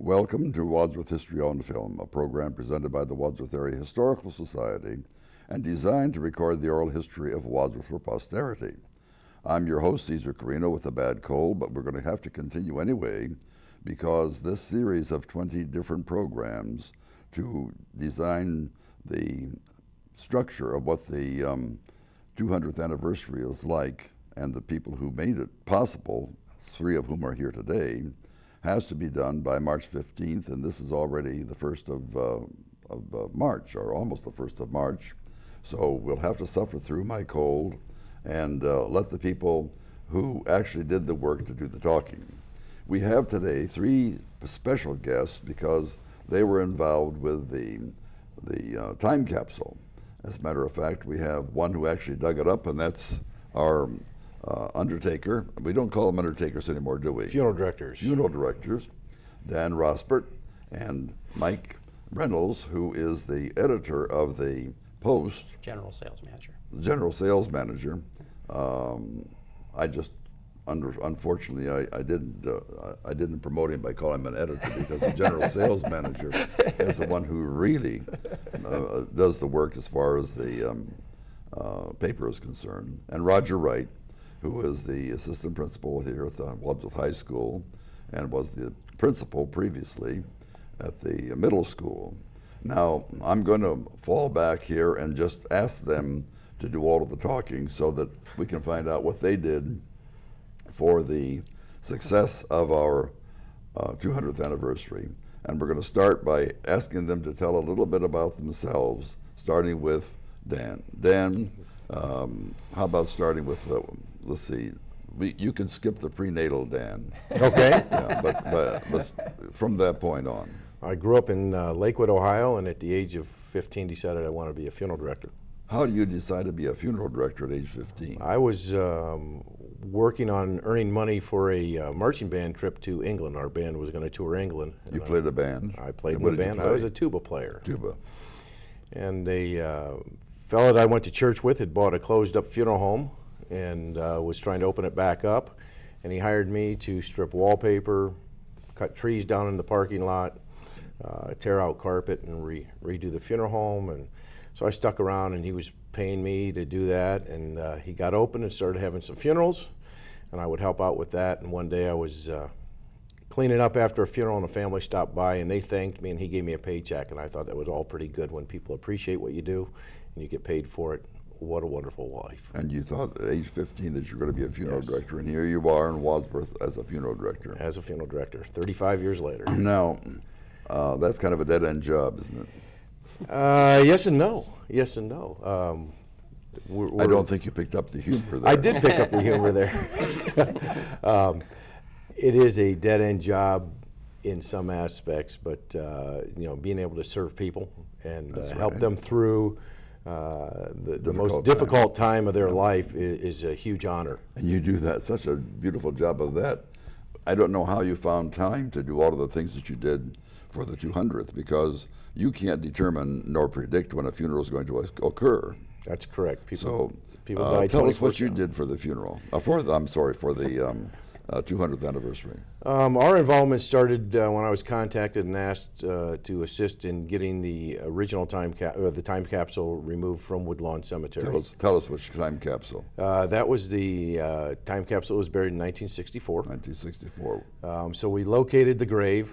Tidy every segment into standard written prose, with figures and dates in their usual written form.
Welcome to Wadsworth History on Film, a program presented by the Wadsworth Area Historical Society and designed to record the oral history of Wadsworth for posterity. I'm your host, Cesar Carino, with a bad cold, but we're going to have to continue anyway because this series of 20 different programs to design the structure of what the 200th anniversary is like, and the people who made it possible, three of whom are here today, has to be done by March 15th, and this is already the 1st of March, or almost the 1st of March. So we'll have to suffer through my cold and let the people who actually did the work to do the talking. We have today three special guests because they were involved with the time capsule. As a matter of fact, we have one who actually dug it up, and that's our undertaker. We don't call them undertakers anymore, do we? Funeral directors. Funeral directors. Dan Rosbert and Mike Reynolds, who is the editor of the Post. General sales manager. General sales manager. Unfortunately, I didn't promote him by calling him an editor because the general sales manager is the one who really does the work as far as the paper is concerned. And Roger Wright, who is the assistant principal here at the Wadsworth High School and was the principal previously at the middle school. Now, I'm going to fall back here and just ask them to do all of the talking so that we can find out what they did for the success of our 200th anniversary. And we're going to start by asking them to tell a little bit about themselves, starting with Dan. Dan, how about starting with, let's see, you can skip the prenatal, Dan. Okay. Yeah, but from that point on. I grew up in Lakewood, Ohio, and at the age of 15 decided I wanted to be a funeral director. How do you decide to be a funeral director at age 15? I was working on earning money for a marching band trip to England. Our band was going to tour England. You played a band? I played in the band. I was a tuba player. Tuba. And a fellow that I went to church with had bought a closed-up funeral home and was trying to open it back up. And he hired me to strip wallpaper, cut trees down in the parking lot, tear out carpet, and redo the funeral home. And so I stuck around, and he was paying me to do that. And he got open and started having some funerals, and I would help out with that. And one day I was cleaning up after a funeral, and a family stopped by, and they thanked me, and he gave me a paycheck. And I thought that was all pretty good when people appreciate what you do and you get paid for it. What a wonderful life. And you thought at age 15 that you were going to be a funeral Yes. director, and here you are in Wadsworth as a funeral director. As a funeral director, 35 years later. Now, that's kind of a dead-end job, isn't it? Yes and no. Yes and no. I don't think you picked up the humor there. I did pick up the humor there. It is a dead-end job in some aspects, but you know, being able to serve people and help them through the most difficult time of their life is a huge honor. And you do that, such a beautiful job of that. I don't know how you found time to do all of the things that you did for the 200th, because you can't determine nor predict when a funeral is going to occur. That's correct. People die tell us what you 24/7. did for the funeral, for the 200th anniversary. Our involvement started when I was contacted and asked to assist in getting the original time capsule removed from Woodlawn Cemetery. Tell us which time capsule. That was the time capsule was buried in 1964. 1964. So we located the grave.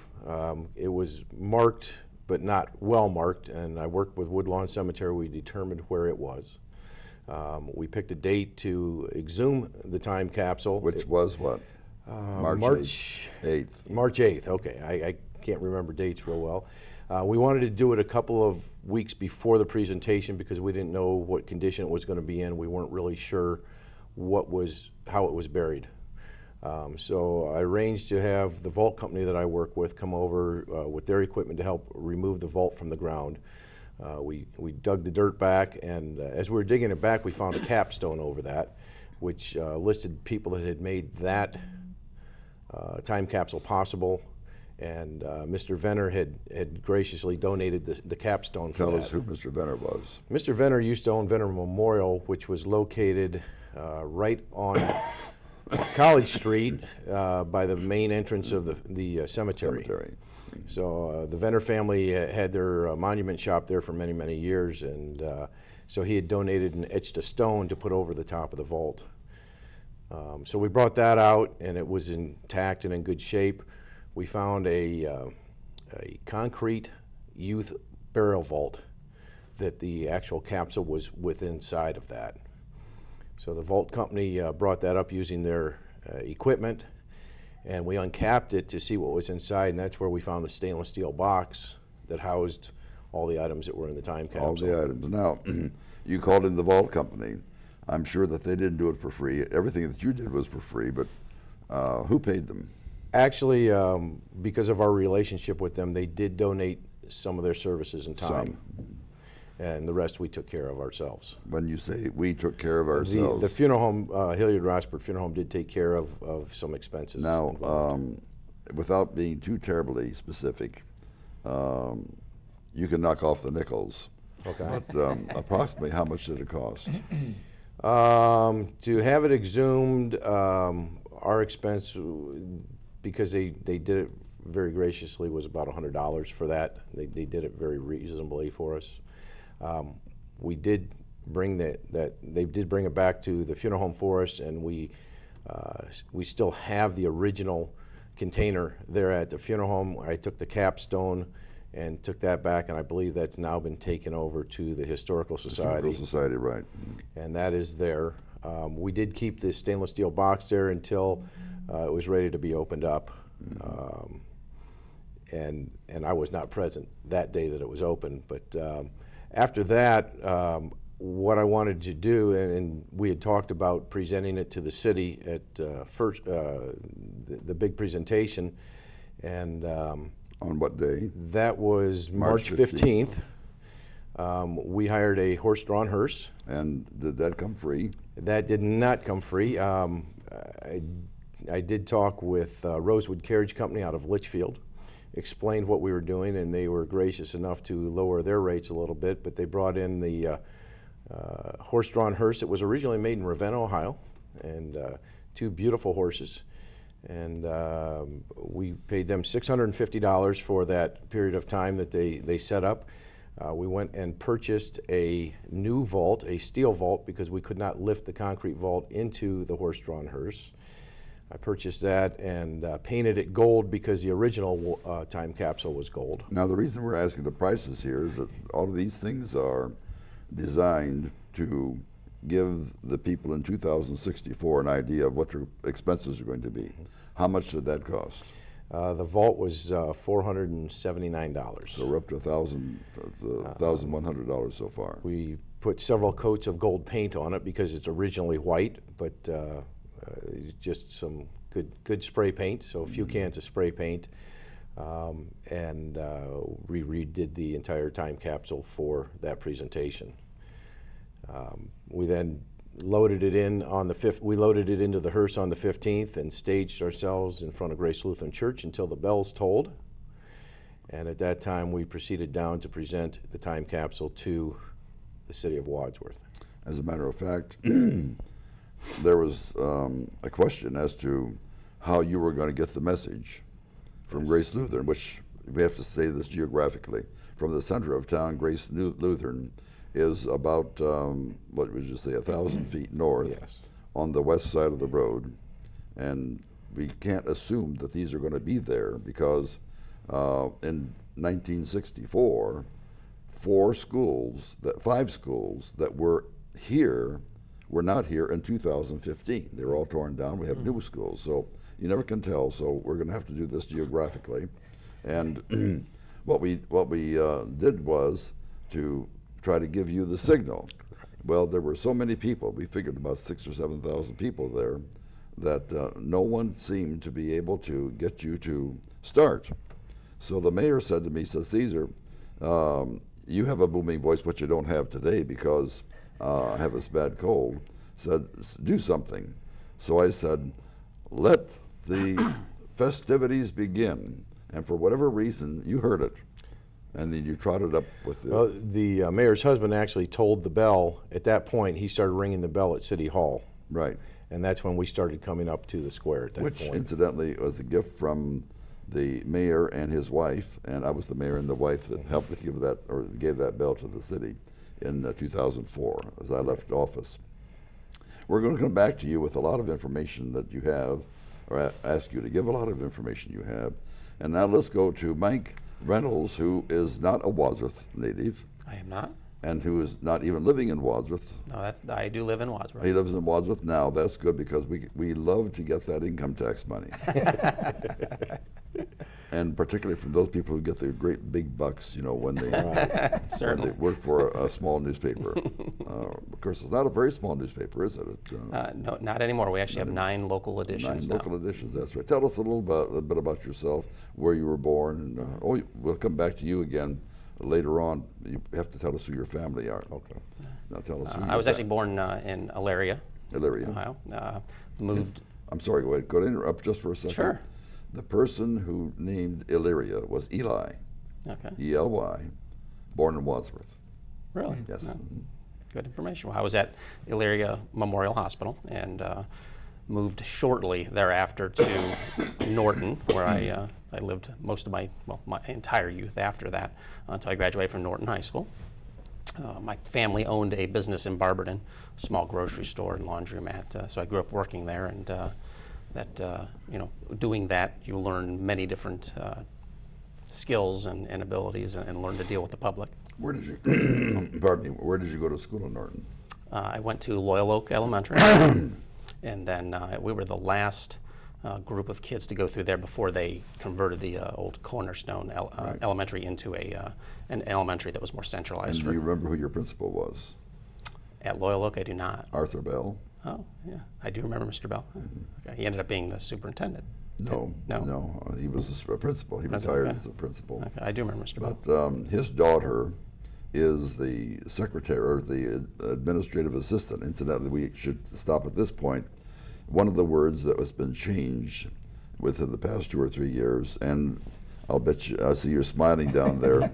It was marked, but not well marked, and I worked with Woodlawn Cemetery. We determined where it was. We picked a date to exhume the time capsule. Which was what? March 8th. March 8th, okay. I can't remember dates real well. We wanted to do it a couple of weeks before the presentation because we didn't know what condition it was going to be in. We weren't really sure how it was buried. So I arranged to have the vault company that I work with come over with their equipment to help remove the vault from the ground. We dug the dirt back, and as we were digging it back, we found a capstone over that, which listed people that had made that time capsule possible. And Mr. Venner had graciously donated the capstone for that. Tell us who Mr. Venner was. Mr. Venner used to own Venner Memorial, which was located right on College Street by the main entrance of the cemetery. So the Venner family had their monument shop there for many, many years, and so he had donated and etched a stone to put over the top of the vault. So we brought that out, and it was intact and in good shape. We found a concrete youth burial vault that the actual capsule was inside of that. So the vault company brought that up using their equipment, and we uncapped it to see what was inside, and that's where we found the stainless steel box that housed all the items that were in the time capsule. All the items. Now, you called in the vault company. I'm sure that they didn't do it for free. Everything that you did was for free, but who paid them? Actually, because of our relationship with them, they did donate some of their services and time. And the rest we took care of ourselves. When you say we took care of ourselves? The funeral home, Hilliard Rossford Funeral Home, did take care of some expenses. Now, without being too terribly specific, you can knock off the nickels. Okay. But approximately how much did it cost? To have it exhumed, our expense, because they did it very graciously, was about $100 for that. They did it very reasonably for us. We did bring they did bring it back to the funeral home for us, and we still have the original container there at the funeral home. I took the capstone and took that back, and I believe that's now been taken over to the Historical Society. Historical Society, right. And that is there. We did keep the stainless steel box there until it was ready to be opened up. And I was not present that day that it was opened, but after that, what I wanted to do, and we had talked about presenting it to the city at first, the big presentation, and on what day? That was March 15th. We hired a horse-drawn hearse. And did that come free? That did not come free. I did talk with Rosewood Carriage Company out of Litchfield, explained what we were doing, and they were gracious enough to lower their rates a little bit, but they brought in the horse-drawn hearse. It was originally made in Ravenna, Ohio, and two beautiful horses. And we paid them $650 for that period of time that they set up. We went and purchased a new vault, a steel vault, because we could not lift the concrete vault into the horse-drawn hearse. I purchased that and painted it gold because the original time capsule was gold. Now, the reason we're asking the prices here is that all of these things are designed to give the people in 2064 an idea of what their expenses are going to be. How much did that cost? The vault was $479. So we're up to $1,100 so far. We put several coats of gold paint on it because it's originally white, but just some good spray paint, so a few cans of spray paint, and we redid the entire time capsule for that presentation. We then loaded it in on the we loaded it into the hearse on the 15th and staged ourselves in front of Grace Lutheran Church until the bells tolled. And at that time, we proceeded down to present the time capsule to the City of Wadsworth. As a matter of fact, there was a question as to how you were going to get the message from Grace Lutheran, which we have to say this geographically. From the center of town, Grace Lutheran is about, what would you say, 1,000 feet north, Yes. on the west side of the road. And we can't assume that these are going to be there because in 1964, five schools that were here were not here in 2015. They were all torn down. We have new schools, so you never can tell. So we're going to have to do this geographically. And what we did was to try to give you the signal. Well, there were so many people. We figured about 6,000 or 7,000 people there that no one seemed to be able to get you to start. So the mayor said to me, said, Caesar, you have a booming voice, which you don't have today because I have this bad cold. Said, do something. So I said, let the festivities begin. And for whatever reason, you heard it. And then you trotted up with it. Well, the mayor's husband actually told the bell. At that point, he started ringing the bell at City Hall. Right. And that's when we started coming up to the square at that point. Which, incidentally, was a gift from the mayor and his wife, and I was the mayor and the wife that helped to give that, or gave that bell to the city in 2004 as I left office. We're going to come back to you with a lot of information that you have, or ask you to give a lot of information you have. And now let's go to Mike Reynolds, who is not a Wadsworth native. I am not. And who is not even living in Wadsworth. No, I do live in Wadsworth. He lives in Wadsworth now. That's good because we love to get that income tax money. And particularly from those people who get the great big bucks, you know, when they work for a small newspaper. Of course, it's not a very small newspaper, is it? No, not anymore. We actually have 9 local editions 9 local editions, that's right. Tell us a little bit about yourself, where you were born, and we'll come back to you again later on. You have to tell us who your family are. Okay. Now tell us who I was actually born in Elyria, Ohio. Moved. I'm sorry, go ahead. Could I interrupt just for a second? Sure. The person who named Elyria was Eli. Okay. E-L-Y, born in Wadsworth. Really? Yes. No. Good information. Well, I was at Elyria Memorial Hospital and moved shortly thereafter to Norton, where I lived most of my entire youth after that until I graduated from Norton High School. My family owned a business in Barberton, a small grocery store and laundromat, so I grew up working there, and doing that, you learn many different skills and abilities and learn to deal with the public. Where did you, pardon me, where did you go to school in Norton? I went to Loyal Oak Elementary, and then we were the last group of kids to go through there before they converted the old Cornerstone Elementary into an elementary that was more centralized. And do you remember who your principal was? At Loyal Oak, I do not. Arthur Bell? Oh, yeah, I do remember Mr. Bell. Okay. He ended up being the superintendent. No, he was a principal. He retired as a principal. Okay, I do remember Mr. Bell. But his daughter is the secretary, or the administrative assistant. Incidentally, we should stop at this point. One of the words that has been changed within the past 2 or 3 years, and I'll bet you, I see you're smiling down there,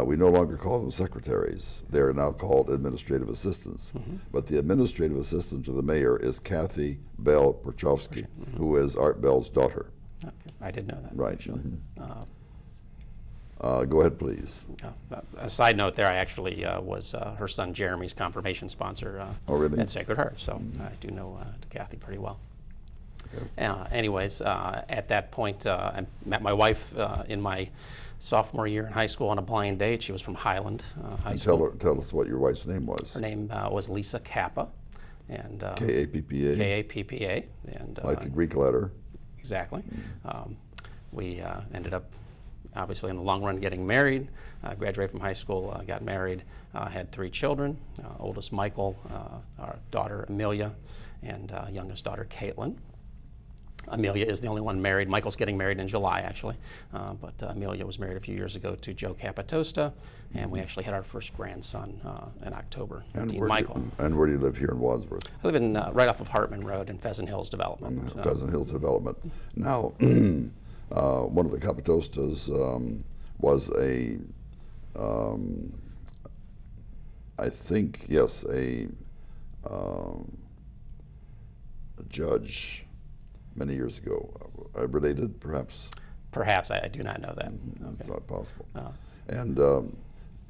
we no longer call them secretaries. They're now called administrative assistants. But the administrative assistant to the mayor is Kathy Bell Perchowski, who is Art Bell's daughter. Okay. I did know that. Right. Go ahead, please. A side note there, I actually was her son Jeremy's confirmation sponsor at Sacred Heart, so I do know Kathy pretty well. Anyways, at that point, I met my wife in my sophomore year in high school on a blind date. She was from Highland High School. Tell us what your wife's name was. Her name was Lisa Kappa. And K-A-P-P-A? K-A-P-P-A. And, like the Greek letter? Exactly. We ended up, obviously, in the long run, getting married. Graduated from high school, got married, had 3 children. Oldest Michael, our daughter Amelia, and youngest daughter Caitlin. Amelia is the only one married. Michael's getting married in July, actually. But Amelia was married a few years ago to Joe Capitosta, and we actually had our first grandson in October, Dean Michael. And where do you live here in Wadsworth? I live in right off of Hartman Road in Pheasant Hills Development. Pheasant Hills Development. Now, one of the Capitostas was I think, yes, a judge many years ago. Related, perhaps? Perhaps. I do not know that. It's not possible. And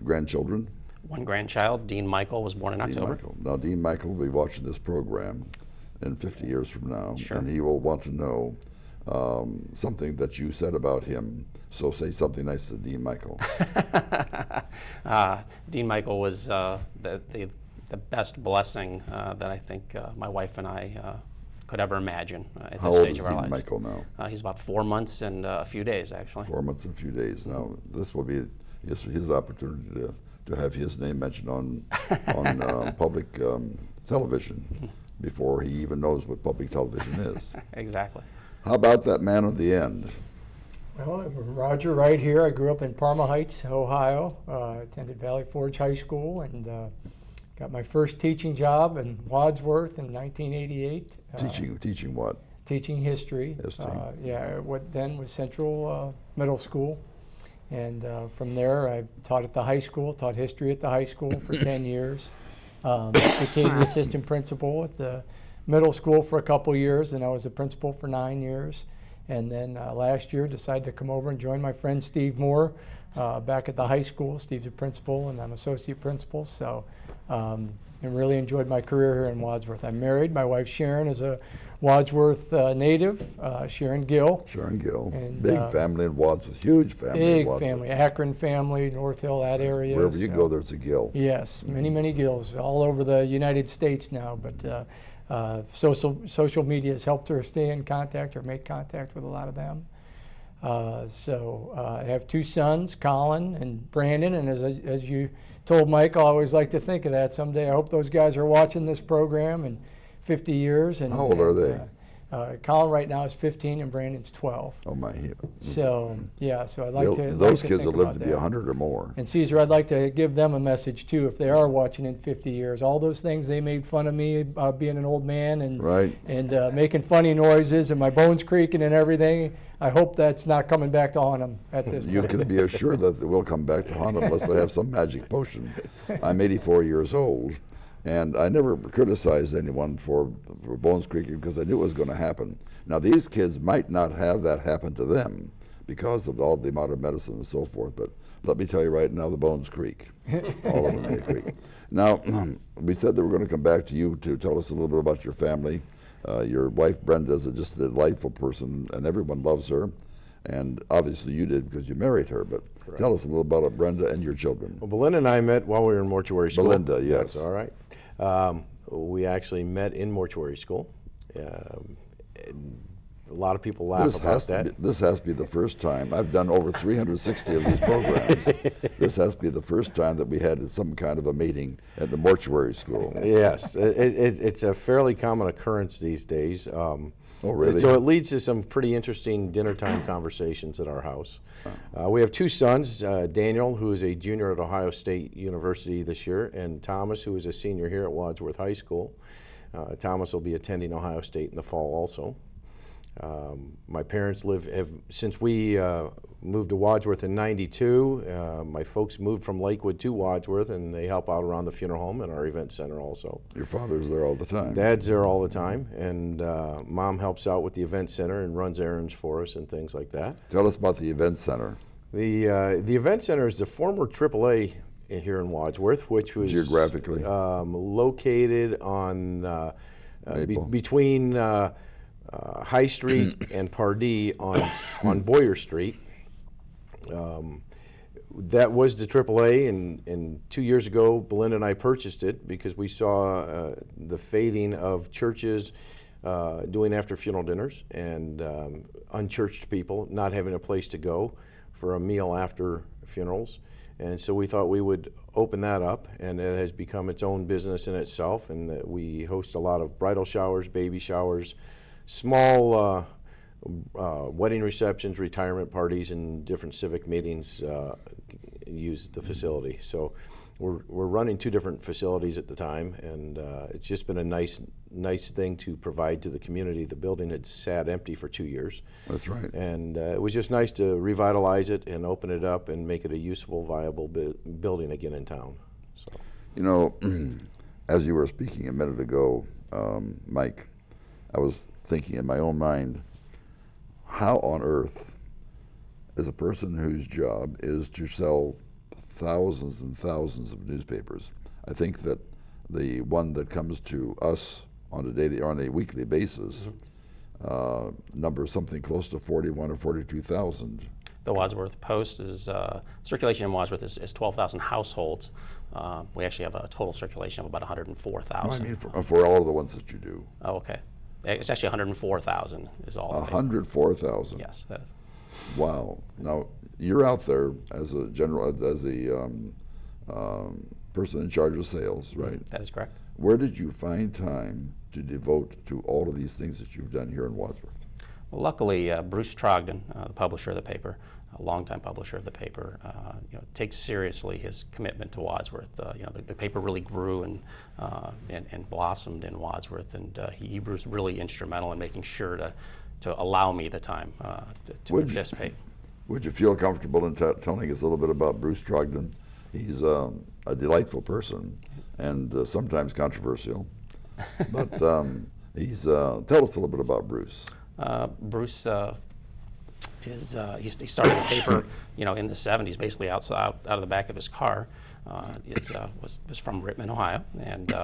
grandchildren? One grandchild, Dean Michael, was born in October. Now, Dean Michael will be watching this program in 50 years from now, and he will want to know something that you said about him. So say something nice to Dean Michael. Dean Michael was the best blessing that I think my wife and I could ever imagine at this stage of our lives. How old is Dean Michael now? He's about 4 months and a few days, actually. 4 months and a few days. Now, this will be his opportunity to have his name mentioned on public television before he even knows what public television is. Exactly. How about that man at the end? Well, I'm Roger right here. I grew up in Parma Heights, Ohio. Attended Valley Forge High School and got my first teaching job in Wadsworth in 1988. Teaching what? Teaching history. What then was Central Middle School. And from there, I taught at the high school, taught history at the high school for 10 years. Became the assistant principal at the middle school for a couple years, and I was a principal for 9 years. And then last year decided to come over and join my friend Steve Moore back at the high school. Steve's a principal and I'm associate principal. So and really enjoyed my career here in Wadsworth. I'm married. My wife Sharon is a Wadsworth native, Sharon Gill. Sharon Gill. And, big family in Wadsworth, huge family big in Wadsworth. Family, Akron family, North Hill, that area. Wherever you go, there's a Gill. Yes, many Gills all over the United States now, but social media has helped her stay in contact or make contact with a lot of them. I have two sons, Colin and Brandon, and as you told Mike, I always like to think of that someday. I hope those guys are watching this program in 50 years. And, how old are they? Colin right now is 15 and Brandon's 12. Oh my! So yeah, so I'd like to. Those kids will live to be 100 or more. And Caesar, I'd like to give them a message too, if they are watching in 50 years. All those things they made fun of me being an old man and making funny noises and my bones creaking and everything. I hope that's not coming back to haunt them at this point. You can be assured that it will come back to haunt them unless they have some magic potion. I'm 84 years old. And I never criticized anyone for bones creaking because I knew it was going to happen. Now these kids might not have that happen to them because of all the modern medicine and so forth, but let me tell you right now, the bones creak. All of them may creak. Now, we said that we're going to come back to you to tell us a little bit about your family. Your wife Brenda is just a delightful person and everyone loves her. And obviously you did because you married her, but tell us a little about Brenda and your children. Well, Belinda and I met while we were in mortuary school. Belinda, yes. That's all right. We actually met in mortuary school. A lot of people laugh about that. This has to be the first time. I've done over 360 of these programs. This has to be the first time that we had some kind of a meeting at the mortuary school. Yes, it's a fairly common occurrence these days. Oh, really? So it leads to some pretty interesting dinner time conversations at our house. We have two sons, Daniel, who is a junior at Ohio State University this year, and Thomas, who is a senior here at Wadsworth High School. Thomas will be attending Ohio State in the fall also. My parents since we moved to Wadsworth in '92, my folks moved from Lakewood to Wadsworth, and they help out around the funeral home and our event center also. Your father's there all the time. Dad's there all the time, and Mom helps out with the event center and runs errands for us and things like that. Tell us about the event center. The event center is the former AAA here in Wadsworth, which was geographically located on between High Street and Pardee on Boyer Street. That was the AAA, and 2 years ago, Belinda and I purchased it because we saw the fading of churches doing after funeral dinners and unchurched people not having a place to go for a meal after funerals. And so we thought we would open that up, and it has become its own business in itself, and that we host a lot of bridal showers, baby showers, small wedding receptions, retirement parties, and different civic meetings use the facility. So we're running two different facilities at the time, and it's just been a nice thing to provide to the community. The building had sat empty for 2 years. That's right. And it was just nice to revitalize it and open it up and make it a useful, viable building again in town. So, you know, as you were speaking a minute ago, Mike, I was thinking in my own mind, how on earth is a person whose job is to sell thousands and thousands of newspapers? I think that the one that comes to us on a daily or on a weekly basis numbers something close to 41 or 42,000. The Wadsworth Post is circulation in Wadsworth is 12,000 households. We actually have a total circulation of about 104,000. I mean, for all of the ones that you do. Oh, okay. It's actually 104,000 is all. 104,000. Yes. Wow. Now you're out there as a person in charge of sales, right? That is correct. Where did you find time to devote to all of these things that you've done here in Wadsworth? Well, luckily, Bruce Trogdon, the publisher of the paper, a longtime publisher of the paper, takes seriously his commitment to Wadsworth. The paper really grew and blossomed in Wadsworth, and he was really instrumental in making sure to allow me the time to participate. Would you feel comfortable in telling us a little bit about Bruce Trogdon? He's a delightful person and sometimes controversial, but tell us a little bit about Bruce. Bruce he started the paper, in the 70s, basically out of the back of his car. Was from Rittman, Ohio, and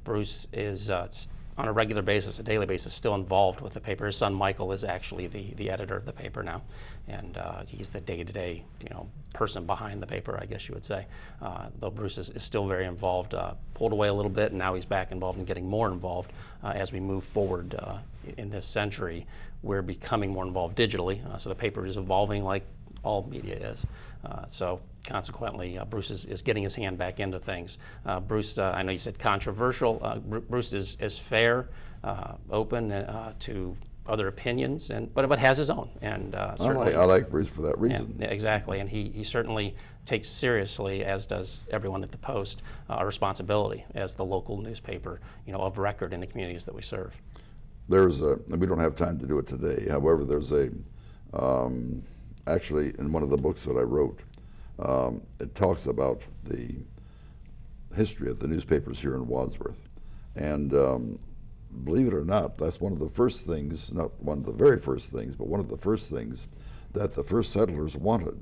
Bruce is on a regular basis, a daily basis, still involved with the paper. His son Michael is actually the editor of the paper now, and he's the day-to-day person behind the paper, I guess you would say. Though Bruce is still very involved, pulled away a little bit, and now he's back involved and getting more involved as we move forward in this century. We're becoming more involved digitally, so the paper is evolving like all media is. So consequently, Bruce is getting his hand back into things. Bruce, I know you said controversial. Bruce is fair, open to other opinions, but has his own. And I like Bruce for that reason. Yeah, exactly, and he certainly takes seriously, as does everyone at the Post, our responsibility as the local newspaper, of record in the communities that we serve. And we don't have time to do it today. However, there's actually in one of the books that I wrote, it talks about the history of the newspapers here in Wadsworth. And believe it or not, that's one of the first things, not one of the very first things, but one of the first things that the first settlers wanted,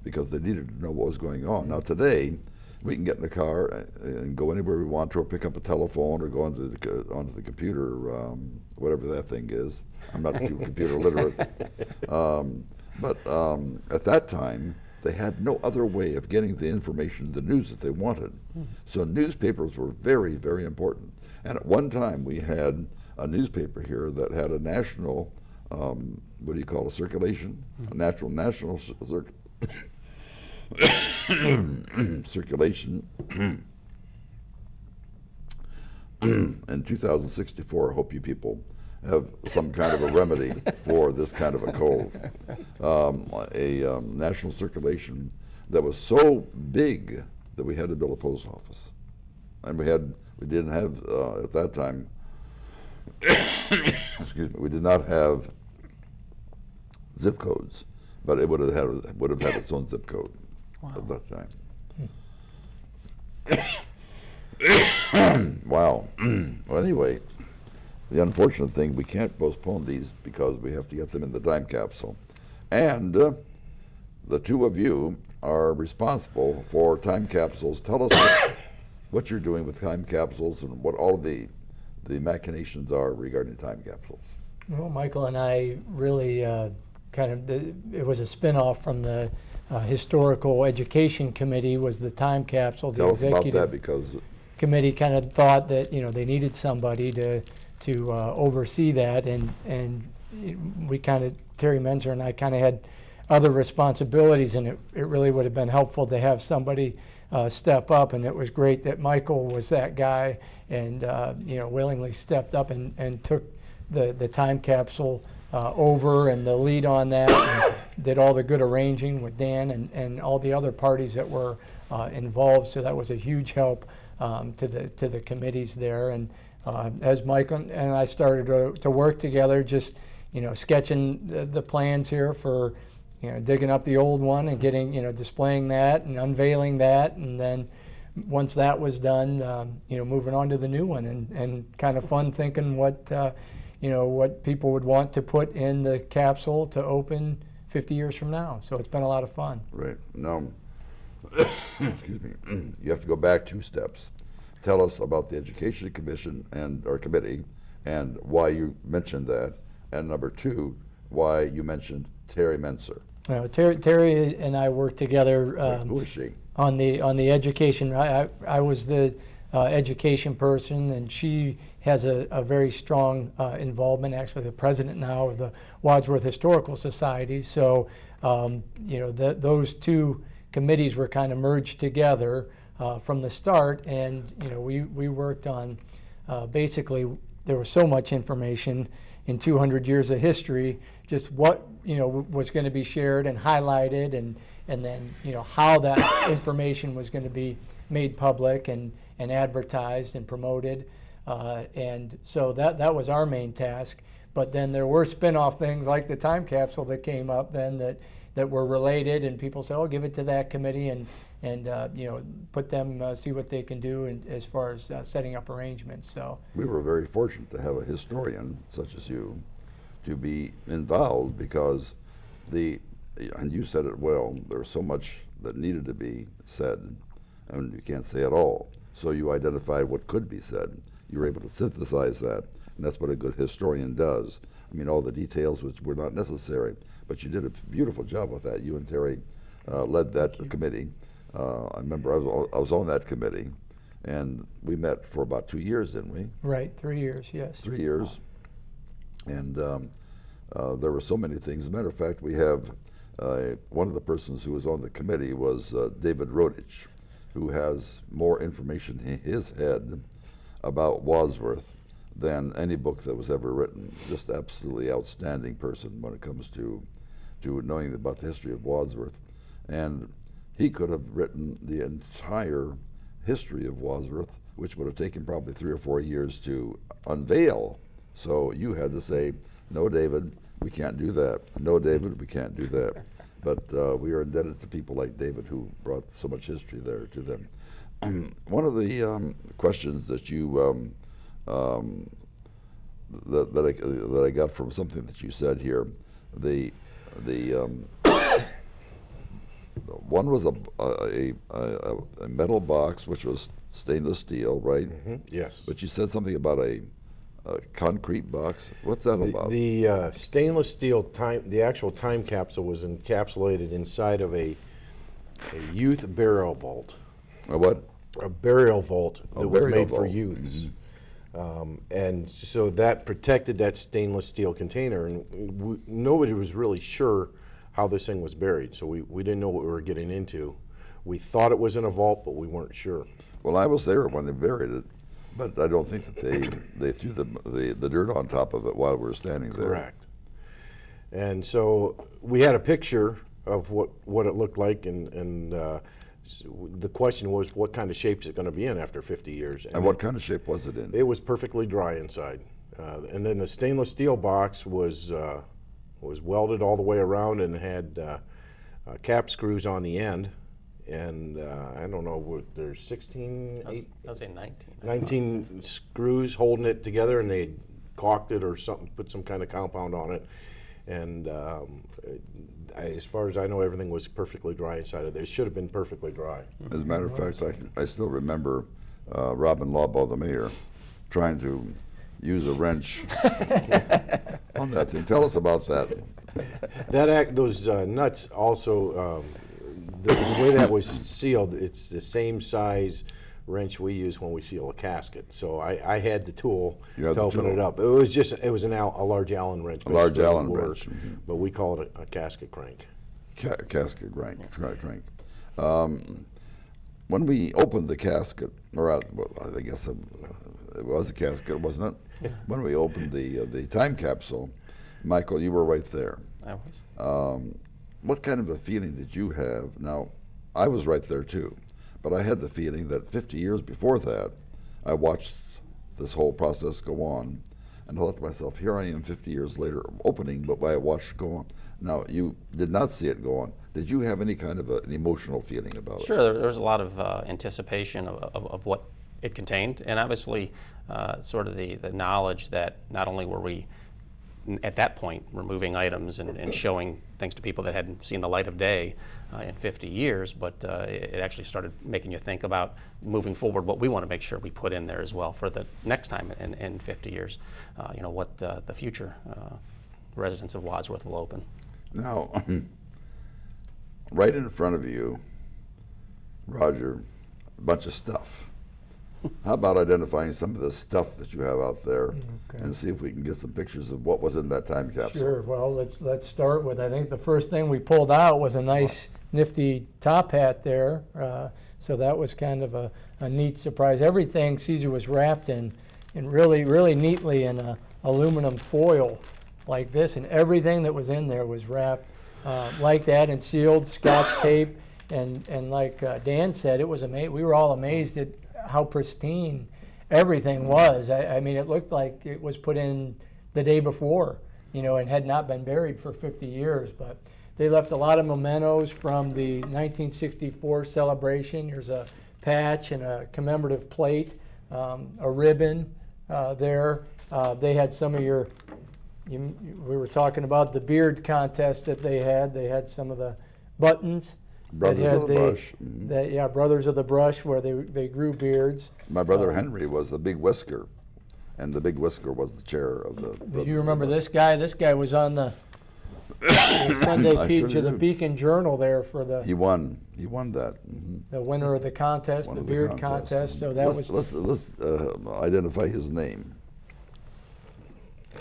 because they needed to know what was going on. Now today, we can get in the car and go anywhere we want to, or pick up a telephone, or go onto the computer, whatever that thing is. I'm not too computer literate. But at that time, they had no other way of getting the information, the news that they wanted. So newspapers were very, very important. And at one time, we had a newspaper here that had a national, what do you call it, circulation? A national circulation. In 2064, I hope you people have some kind of a remedy for this kind of a cold. A national circulation that was so big that we had to build a post office. And we didn't have, at that time, excuse me, we did not have zip codes, but it would have had its own zip code. Wow. At that time. Wow. Well, anyway, the unfortunate thing, we can't postpone these because we have to get them in the time capsule. And the two of you are responsible for time capsules. Tell us what you're doing with time capsules and what all of the machinations are regarding time capsules. Well, Michael and I really it was a spin-off from the Historical Education Committee, was the time capsule. Tell us about that, because committee kind of thought that they needed somebody to oversee that, and we Terry Menzer and I had other responsibilities, and it really would have been helpful to have somebody step up, and it was great that Michael was that guy and willingly stepped up and took the time capsule over and the lead on that, and did all the good arranging with Dan and all the other parties that were involved. So that was a huge help to the committees there. And as Michael and I started to work together, just sketching the plans here for digging up the old one and getting displaying that and unveiling that, and then once that was done, moving on to the new one, and kind of fun thinking what what people would want to put in the capsule to open 50 years from now. So it's been a lot of fun. Right. Now, excuse me, you have to go back 2 steps. Tell us about the Education Commission or committee, and why you mentioned that, and number 2, why you mentioned Terry Menzer. Terry and I worked together. Who is she? On the education. I was the education person, and she has a very strong involvement, actually the president now of the Wadsworth Historical Society. So those 2 committees were kind of merged together from the start, and we worked on basically, there was so much information in 200 years of history, just what was going to be shared and highlighted, and then how that information was going to be made public and advertised and promoted, and so that was our main task. But then there were spin-off things like the time capsule that came up then that were related, and people said, oh, give it to that committee and put them, see what they can do as far as setting up arrangements. So we were very fortunate to have a historian such as you to be involved, because and you said it well, there's so much that needed to be said, and you can't say it all. So you identified what could be said. You were able to synthesize that, and that's what a good historian does. I mean, all the details which were not necessary, but you did a beautiful job with that. You and Terry led that committee. I remember I was on that committee, and we met for about 2 years, didn't we? Right, 3 years, yes. 3 years. And there were so many things. As a matter of fact, we have one of the persons who was on the committee was David Rodich, who has more information in his head about Wadsworth than any book that was ever written. Just absolutely outstanding person when it comes to knowing about the history of Wadsworth. And he could have written the entire history of Wadsworth, which would have taken probably 3 or 4 years to unveil. So you had to say, no, David, we can't do that. No, David, we can't do that. But we are indebted to people like David who brought so much history there to them. One of the questions that you that I got from something that you said here, the one was a metal box which was stainless steel, right? Mm-hmm. Yes. But you said something about a concrete box. What's that about? The stainless steel the actual time capsule was encapsulated inside of a youth burial vault. A what? A burial vault that was made for vault. youths. Mm-hmm. And so that protected that stainless steel container, and nobody was really sure how this thing was buried, so we didn't know what we were getting into. We thought it was in a vault, but we weren't sure. Well, I was there when they buried it, but I don't think that they threw the dirt on top of it while we were standing there. Correct. And so we had a picture of what it looked like, and the question was, what kind of shape is it going to be in after 50 years? And what kind of shape was it in? It was perfectly dry inside. And then the stainless steel box was welded all the way around and had cap screws on the end. And I don't know, there's 16, I'll say 19. 19 screws holding it together, and they caulked it or something, put some kind of compound on it. And as far as I know, everything was perfectly dry inside of there. It should have been perfectly dry. As a matter of fact, I still remember Robin Lawbaugh, the mayor, trying to use a wrench on that thing. Tell us about that. Those nuts also, the way that was sealed, it's the same size wrench we use when we seal a casket. So I had the tool to open it up. It was a large Allen wrench. A large Allen wrench. Mm-hmm. But we call it a casket crank. Casket crank. When we opened the casket, or I guess it was a casket, wasn't it? When we opened the time capsule, Michael, you were right there. I was. What kind of a feeling did you have? Now, I was right there too, but I had the feeling that 50 years before that, I watched this whole process go on, and I thought to myself, here I am 50 years later, opening, but I watched it go on. Now, you did not see it go on. Did you have any kind of an emotional feeling about it? Sure, there was a lot of anticipation of what it contained, and obviously sort of the knowledge that not only were we at that point removing items and showing things to people that hadn't seen the light of day in 50 years, but it actually started making you think about moving forward what we want to make sure we put in there as well for the next time in 50 years, what the future residents of Wadsworth will open. Now, right in front of you, Roger, a bunch of stuff. How about identifying some of the stuff that you have out there and see if we can get some pictures of what was in that time capsule? Sure. Well, let's start with, I think the first thing we pulled out was a nice nifty top hat there. So that was kind of a neat surprise. Everything, Caesar, was wrapped in really neatly in a aluminum foil like this, and everything that was in there was wrapped like that and sealed, Scotch tape, and like Dan said, it was amazing. We were all amazed at how pristine everything was. I mean, it looked like it was put in the day before, and had not been buried for 50 years. But they left a lot of mementos from the 1964 celebration. There's a patch and a commemorative plate, a ribbon there. They had some of your we were talking about the beard contest that they had. They had some of the buttons. Brothers of the Brush. Mm-hmm. Yeah, Brothers of the Brush, where they grew beards. My brother Henry was the Big Whisker, and the Big Whisker was the chair of the. Do you remember this guy? This guy was on the Sunday page of the Beacon Journal there for the. He won that. Mm-hmm. The winner of the contest, the beard contest. So that let's identify his name,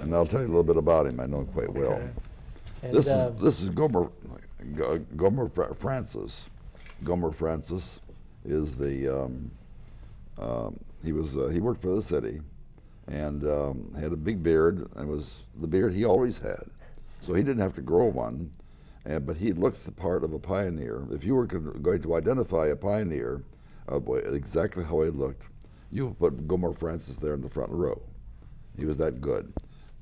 and I'll tell you a little bit about him. I know him quite well. Okay. And, this is Gomer Francis. Gomer Francis is the he worked for the city, and had a big beard, and was the beard he always had, so he didn't have to grow one, but he looked the part of a pioneer. If you were going to identify a pioneer, exactly how he looked, you put Gomer Francis there in the front row. He was that good,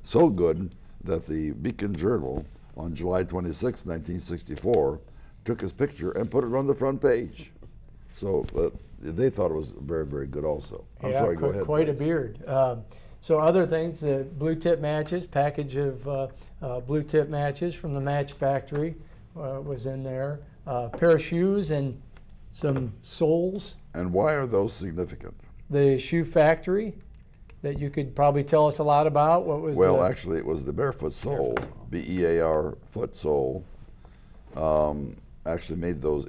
so good that the Beacon Journal on July 26, 1964, took his picture and put it on the front page. So they thought it was very, very good also. I'm sorry, go ahead. Quite please. a beard. So other things, blue tip matches, package of blue tip matches from the Match Factory was in there. Pair of shoes and some soles. And why are those significant? The shoe factory that you could probably tell us a lot about. What was actually, it was the Barefoot Sole, B-E-A-R, foot sole. Actually made those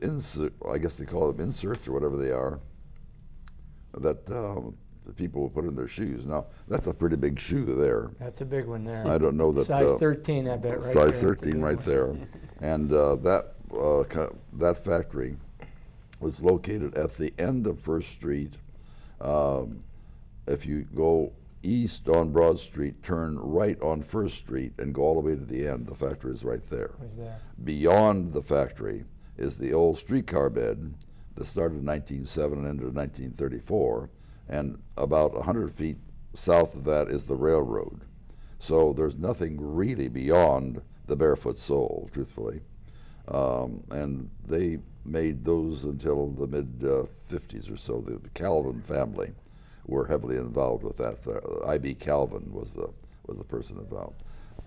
I guess they call them inserts or whatever they are, that the people will put in their shoes. Now, that's a pretty big shoe there. That's a big one there. I don't know that. Size 13, I bet, right size there. 13 right there. And that factory was located at the end of First Street. If you go east on Broad Street, turn right on First Street, and go all the way to the end. The factory is right there. Beyond the factory is the old streetcar bed that started in 1907 and ended in 1934, and about 100 feet south of that is the railroad. So there's nothing really beyond the Barefoot Sole, truthfully. And they made those until the mid-50s or so. The Calvin family were heavily involved with that. I.B. Calvin was the person involved.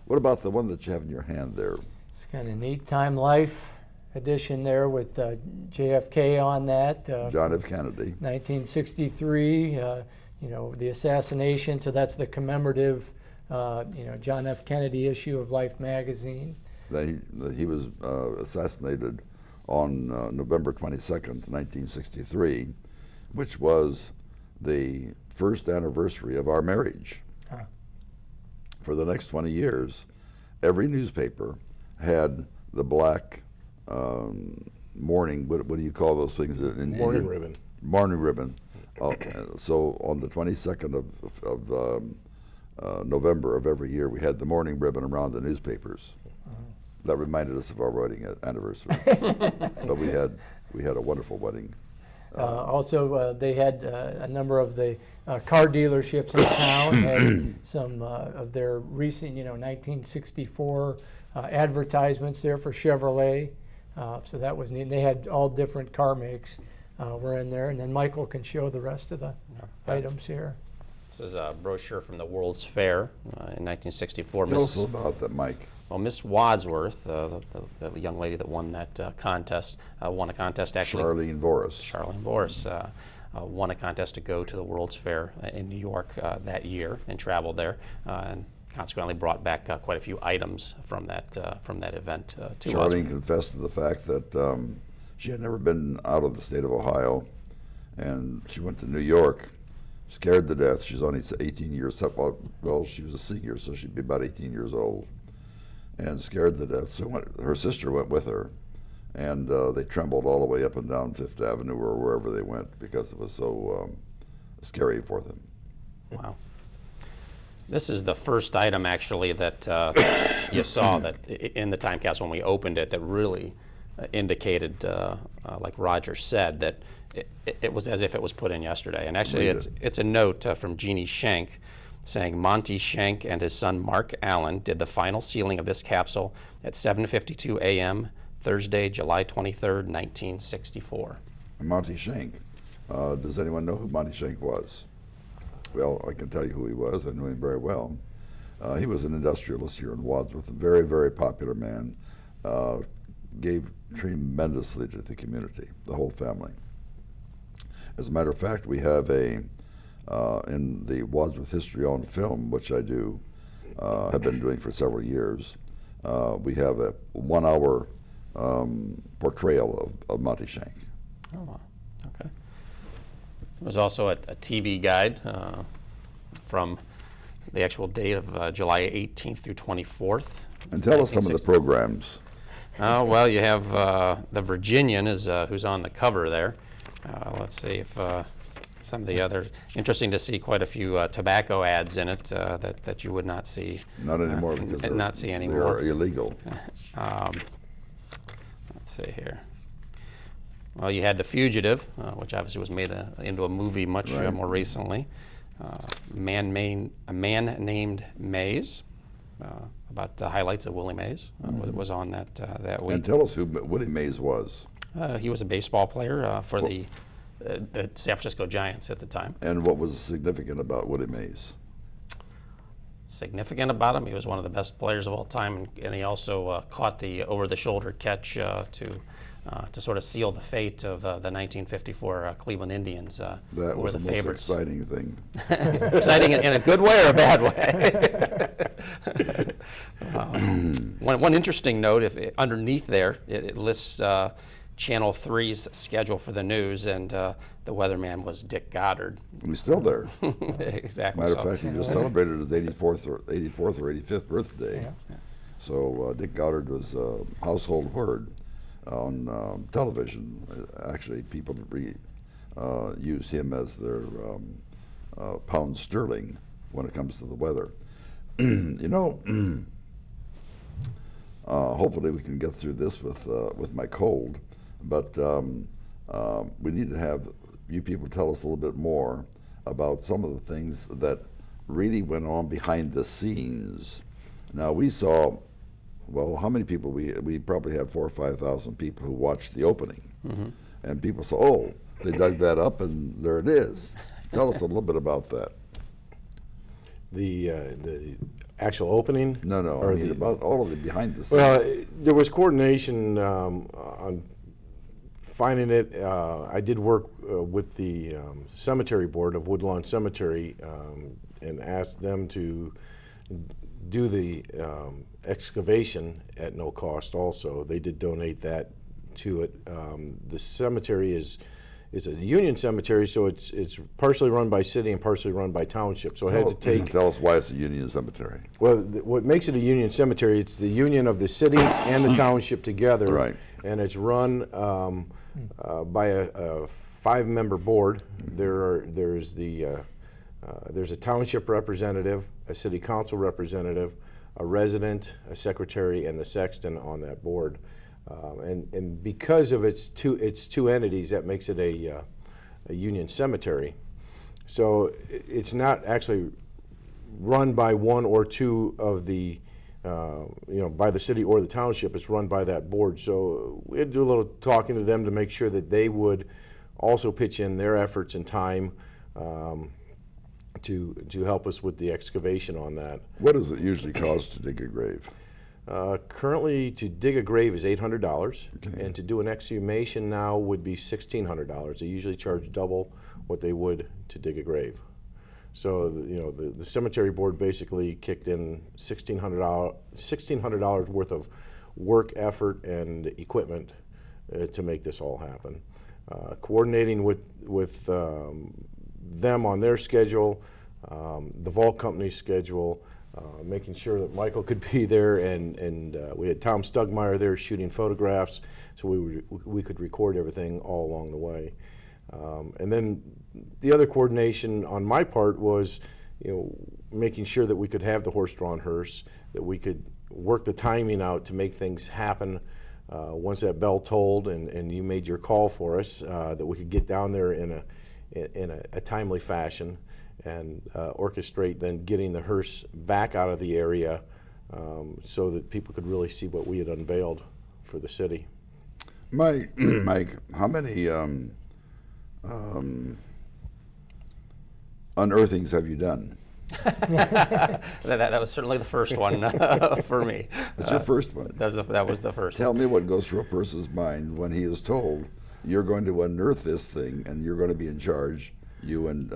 What about the one that you have in your hand there? It's kind of neat. Time Life edition there with JFK on that. John F. Kennedy. 1963, the assassination. So that's the commemorative, John F. Kennedy issue of Life magazine. He was assassinated on November 22nd, 1963, which was the first anniversary of our marriage. For the next 20 years, every newspaper had the black mourning, what do you call those things? Mourning ribbon. Mourning ribbon. So on the 22nd of November of every year, we had the mourning ribbon around the newspapers. That reminded us of our wedding anniversary. But we had a wonderful wedding. Also, they had a number of the car dealerships in town had some of their recent, 1964 advertisements there for Chevrolet. So that was neat. And they had all different car makes were in there. And then Michael can show the rest of the items here. This is a brochure from the World's Fair in 1964. Tell us about that, Mike. Well, Miss Wadsworth, the young lady that won that contest, won a contest actually. Charlene Voris. Charlene Voris won a contest to go to the World's Fair in New York that year and traveled there, and consequently brought back quite a few items from that event to Charlene Wadsworth. confessed to the fact that she had never been out of the state of Ohio, and she went to New York, scared to death. She's only 18 years old. Well, she was a senior, so she'd be about 18 years old. And scared to death. So her sister went with her, and they trembled all the way up and down Fifth Avenue or wherever they went because it was so scary for them. Wow. This is the first item actually that you saw that in the time capsule when we opened it that really indicated, like Roger said, that it was as if it was put in yesterday. And actually it's a note from Jeannie Schenk saying Monty Schenk and his son Mark Allen did the final sealing of this capsule at 7:52 a.m. Thursday, July 23rd, 1964. Monty Schenk. Does anyone know who Monty Schenk was? Well, I can tell you who he was. I knew him very well. He was an industrialist here in Wadsworth, a very, very popular man. Gave tremendously to the community, the whole family. As a matter of fact, we have in the Wadsworth History on Film, which I have been doing for several years, we have a 1-hour portrayal of Monty Shank. Oh, wow. Okay. There was also a TV guide from the actual date of July 18th through 24th. And tell us some of the programs. Well, you have the Virginian is who's on the cover there. Let's see if some of the other, interesting to see quite a few tobacco ads in it that you would not see. Not anymore because they're illegal. Let's see here. Well, you had The Fugitive, which obviously was made into a movie much more recently. A Man Named Mays, about the highlights of Willie Mays, was on that week. And tell us who Willie Mays was. He was a baseball player for the San Francisco Giants at the time. And what was significant about Willie Mays? Significant about him, he was one of the best players of all time, and he also caught the over-the-shoulder catch to sort of seal the fate of the 1954 Cleveland Indians. That who was were the most favorites. exciting thing. Exciting in a good way or a bad way? One interesting note, underneath there, it lists Channel 3's schedule for the news, and the weatherman was Dick Goddard. He's still there. Exactly. Matter of fact, he just celebrated his 84th or 85th birthday. Yeah. So Dick Goddard was a household word on television. Actually, people use him as their pound sterling when it comes to the weather. You know, hopefully we can get through this with my cold, but we need to have you people tell us a little bit more about some of the things that really went on behind the scenes. Now, we saw, well, how many people? We probably had 4,000 or 5,000 people who watched the opening. Mm-hmm. And people said, oh, they dug that up and there it is. Tell us a little bit about that. The actual opening? No, I mean about all of the behind the scenes. Well, there was coordination on finding it. I did work with the cemetery board of Woodlawn Cemetery and asked them to do the excavation at no cost also. They did donate that to it. The cemetery is a union cemetery, so it's partially run by city and partially run by township. So I had to take... Tell us why it's a union cemetery. Well, what makes it a union cemetery, it's the union of the city and the township together. Right. And it's run by a 5-member board. There's a township representative, a city council representative, a resident, a secretary, and the sexton on that board. And because of its two entities, that makes it a union cemetery. So it's not actually run by one or two of the, by the city or the township. It's run by that board. So we had to do a little talking to them to make sure that they would also pitch in their efforts and time to help us with the excavation on that. What does it usually cost to dig a grave? Currently, to dig a grave is $800, okay. And to do an exhumation now would be $1,600. They usually charge double what they would to dig a grave. So, the cemetery board basically kicked in $1,600 worth of work, effort, and equipment to make this all happen. Coordinating with them on their schedule, the vault company's schedule, making sure that Michael could be there, and we had Tom Stugmeyer there shooting photographs, so we could record everything all along the way. And then the other coordination on my part was, making sure that we could have the horse-drawn hearse, that we could work the timing out to make things happen. Once that bell tolled and you made your call for us, that we could get down there in a timely fashion and orchestrate then getting the hearse back out of the area so that people could really see what we had unveiled for the city. Mike, how many unearthings have you done? That was certainly the first one for me. That's your first one. That was the first. Tell me what goes through a person's mind when he is told you're going to unearth this thing and you're going to be in charge. You and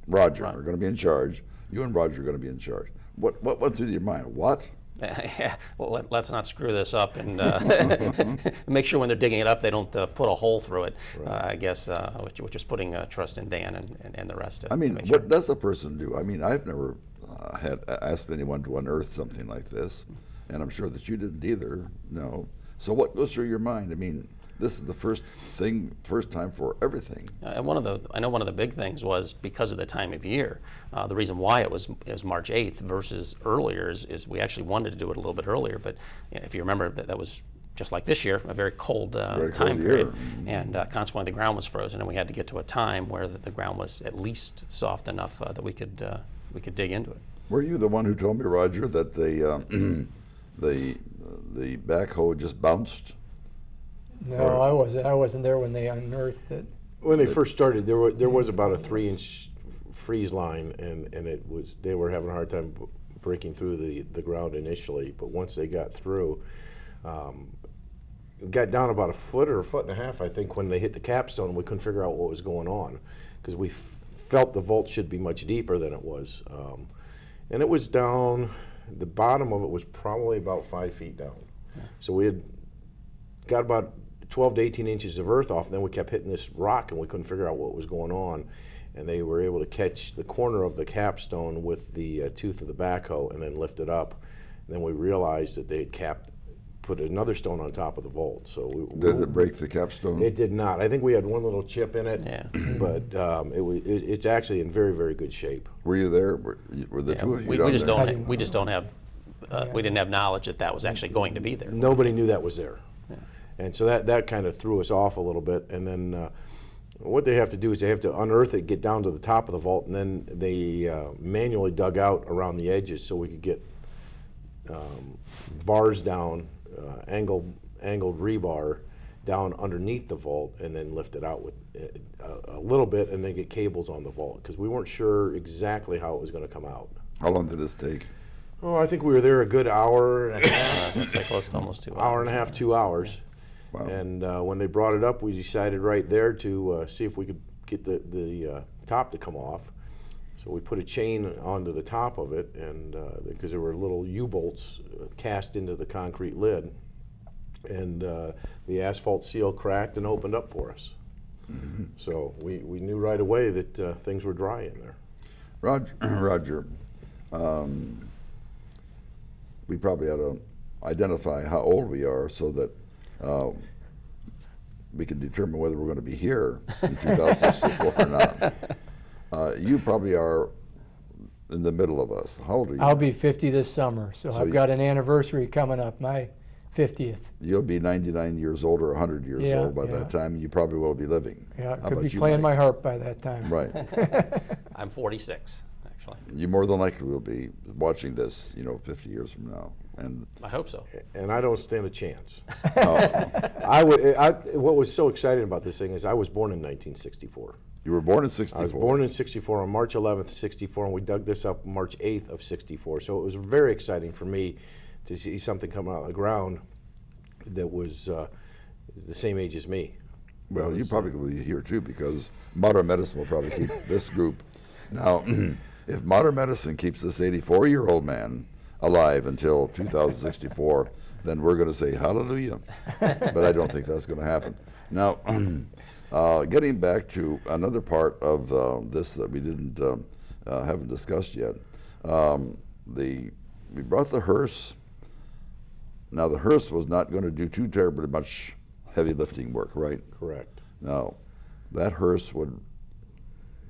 Roger are going to be in charge. You and Roger are going to be in charge. What went through your mind? What? Yeah, well, let's not screw this up and make sure when they're digging it up they don't put a hole through it, right. I guess, which is putting trust in Dan and the rest of it. I mean, what does a person do? I mean, I've never had asked anyone to unearth something like this, and I'm sure that you didn't either, no. So what goes through your mind? I mean, this is the first time for everything. And I know one of the big things was because of the time of year. The reason why it was March 8th versus earlier is we actually wanted to do it a little bit earlier, but if you remember that was just like this year, a very cold time period, and consequently the ground was frozen, and we had to get to a time where the ground was at least soft enough that we could dig into it. Were you the one who told me, Roger, that the backhoe just bounced? No, I wasn't. I wasn't there when they unearthed it. When they first started, there was about a 3-inch freeze line, and they were having a hard time breaking through the ground initially. But once they got through, it got down about a foot or a foot and a half, I think, when they hit the capstone. We couldn't figure out what was going on because we felt the vault should be much deeper than it was, and it was down. The bottom of it was probably about 5 feet down. So we had got about 12 to 18 inches of earth off, and then we kept hitting this rock and we couldn't figure out what was going on. And they were able to catch the corner of the capstone with the tooth of the backhoe and then lift it up. And then we realized that they had put another stone on top of the vault. So did it break the capstone? It did not. I think we had one little chip in it, yeah. But it's actually in very, very good shape. Were you there? Were the two of you we just there? don't. We just don't have. We didn't have knowledge that was actually going to be there. Nobody knew that was there. Yeah. And so that kind of threw us off a little bit. And then what they have to do is they have to unearth it, get down to the top of the vault, and then they manually dug out around the edges so we could get bars down, angled rebar down underneath the vault, and then lift it out with a little bit, and then get cables on the vault because we weren't sure exactly how it was going to come out. How long did this take? Oh, I think we were there a good hour and a half. I was going to say close to almost 2 hours. Hour and a half, 2 hours. Wow. And when they brought it up, we decided right there to see if we could get the top to come off. So we put a chain onto the top of it, and because there were little U-bolts cast into the concrete lid, and the asphalt seal cracked and opened up for us. Mm-hmm. So we knew right away that things were dry in there. Roger, we probably ought to identify how old we are so that we can determine whether we're going to be here in 2064 or not. You probably are in the middle of us. How old are you? I'll be 50 this summer, so I've got an anniversary coming up, my 50th. You'll be 99 years old or 100 years old by that time, and you probably will be living. Yeah, I could be playing my harp by that time. Right. I'm 46, actually. You more than likely will be watching this, 50 years from now. And I hope so. And I don't stand a chance. What was so exciting about this thing is I was born in 1964. You were born in 64? I was born in 64 on March 11th, 64, and we dug this up March 8th of 64. So it was very exciting for me to see something come out of the ground that was the same age as me. Well, you probably will be here too because modern medicine will probably keep this group. Now, if modern medicine keeps this 84-year-old man alive until 2064, then we're going to say hallelujah. But I don't think that's going to happen. Now, getting back to another part of this that we haven't discussed yet, we brought the hearse. Now, the hearse was not going to do too terribly much heavy lifting work, right? Correct. Now, that hearse would,